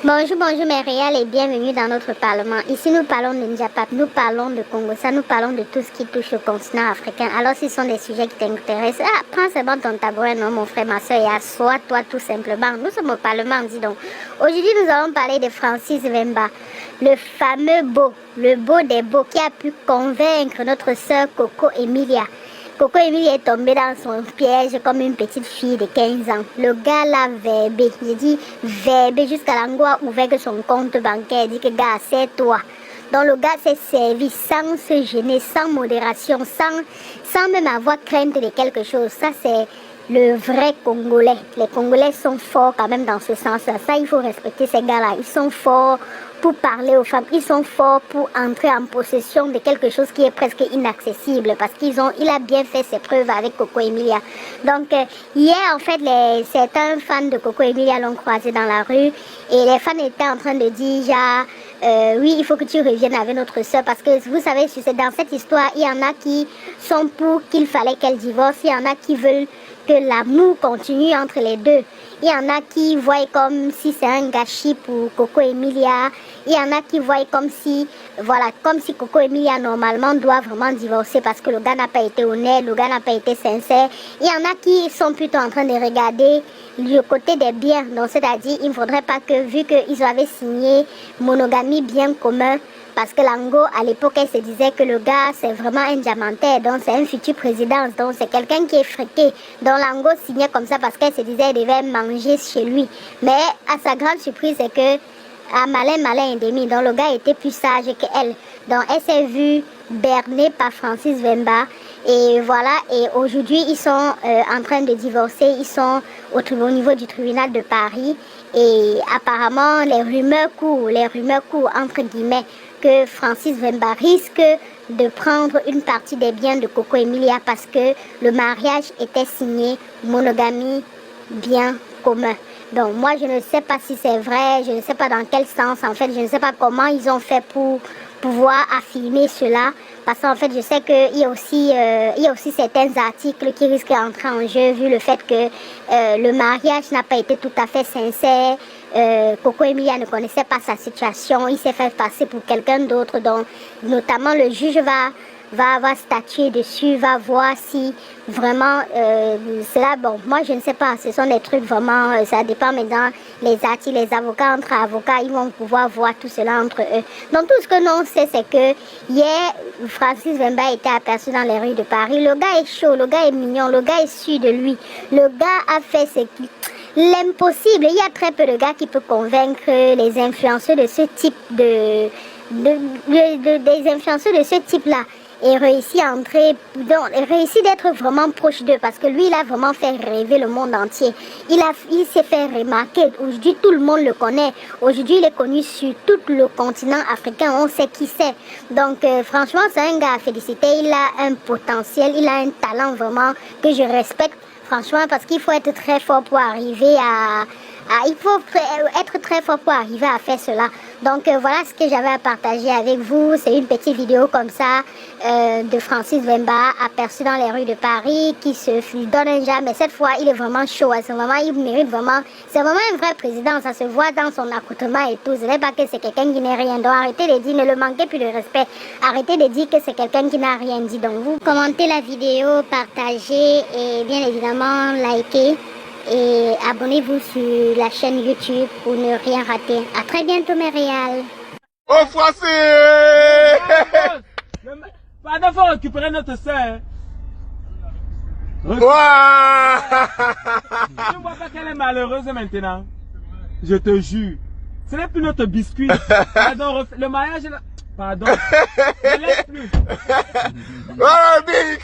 Bonjour, bonjour mes réals et bienvenue dans notre parlement. Ici nous parlons de Njapap, nous parlons de Congossa, nous parlons de tout ce qui touche au continent africain. Alors si ce sont des sujets qui t'intéressent, prends seulement ton tabouret, non mon frère, ma soeur, et assois-toi tout simplement. Nous sommes au parlement, dis donc. Aujourd'hui nous allons parler de Francis Vemba, le fameux beau, le beau des beaux qui a pu convaincre notre soeur Coco Emilia. Coco Emilia est tombée dans son piège comme une petite fille de 15 ans. Le gars l'a verbé. J'ai dit verbé jusqu'à l'angoisse a ouvert son compte bancaire. Il dit que gars, c'est toi. Donc le gars s'est servi sans se gêner, sans modération, sans même avoir crainte de quelque chose. Ça c'est le vrai Congolais. Les Congolais sont forts quand même dans ce sens-là. Ça, il faut respecter ces gars-là. Ils sont forts pour parler aux femmes. Ils sont forts pour entrer en possession de quelque chose qui est presque inaccessible parce qu'il a bien fait ses preuves avec Coco Emilia. Donc, hier, en fait, certains fans de Coco Emilia l'ont croisé dans la rue et les fans étaient en train de dire, genre, oui, il faut que tu reviennes avec notre soeur parce que vous savez, dans cette histoire, il y en a qui sont pour qu'il fallait qu'elle divorce, il y en a qui veulent que l'amour continue entre les deux. Il y en a qui voient comme si c'est un gâchis pour Coco Emilia. Il y en a qui voient comme si Coco Emilia normalement doit vraiment divorcer parce que le gars n'a pas été honnête, le gars n'a pas été sincère. Il y en a qui sont plutôt en train de regarder le côté des biens. Donc c'est-à-dire, il ne faudrait pas que, vu qu'ils avaient signé monogamie bien commun, parce que Lango, à l'époque, elle se disait que le gars, c'est vraiment un diamantaire, donc c'est un futur président, donc c'est quelqu'un qui est friqué. Donc Lango signait comme ça parce qu'elle se disait qu'elle devait manger chez lui. Mais à sa grande surprise, c'est que, malin et demi, donc le gars était plus sage qu'elle. Donc elle s'est vue bernée par Francis Vemba. Et voilà, et aujourd'hui, ils sont en train de divorcer, ils sont au niveau du tribunal de Paris. Et apparemment, les rumeurs courent, entre guillemets, que Francis Vemba risque de prendre une partie des biens de Coco Emilia parce que le mariage était signé monogamie bien commun. Donc moi je ne sais pas si c'est vrai, je ne sais pas dans quel sens en fait, je ne sais pas comment ils ont fait pour pouvoir affirmer cela parce qu'en fait je sais qu'il y a aussi certains articles qui risquent d'entrer en jeu vu le fait que le mariage n'a pas été tout à fait sincère. Coco Emilia ne connaissait pas sa situation, il s'est fait passer pour quelqu'un d'autre, donc notamment le juge va statuer dessus, va voir si vraiment cela, bon, moi je ne sais pas, ce sont des trucs vraiment, ça dépend maintenant, les articles, les avocats, entre avocats, ils vont pouvoir voir tout cela entre eux. Donc tout ce que l'on sait, c'est que hier, Francis Vemba était aperçu dans les rues de Paris, le gars est chaud, le gars est mignon, le gars est sûr de lui, le gars a fait l'impossible. Il y a très peu de gars qui peuvent convaincre les influenceurs de ce type des influenceurs de ce type-là et réussi à entrer, donc réussi d'être vraiment proche d'eux parce que lui, il a vraiment fait rêver le monde entier. Il s'est fait remarquer. Aujourd'hui, tout le monde le connaît. Aujourd'hui, il est connu sur tout le continent africain. On sait qui c'est. Donc, franchement, c'est un gars à féliciter. Il a un potentiel, il a un talent vraiment que je respecte. Franchement, parce qu'il faut être très fort pour arriver il faut être très fort pour arriver à faire cela. Donc voilà ce que j'avais à partager avec vous. C'est une petite vidéo comme ça de Francis Vemba aperçu dans les rues de Paris qui se donne un jab. Mais cette fois, il est vraiment chaud. Il mérite vraiment. C'est vraiment un vrai président. Ça se voit dans son accoutrement et tout. Ce n'est pas que c'est quelqu'un qui n'est rien. Donc arrêtez de dire, ne le manquez plus de respect. Arrêtez de dire que c'est quelqu'un qui n'a rien dit. Donc vous commentez la vidéo, partagez et bien évidemment likez. Et abonnez-vous sur la chaîne YouTube pour ne rien rater. À très bientôt mes réals. Oh Français! Pardon, faut récupérer notre soeur. Wow! Tu ne vois pas qu'elle est malheureuse maintenant. Je te jure. Ce n'est plus notre biscuit. Pardon, le mariage est là. Pardon. Ne laisse plus. Oh, Nick!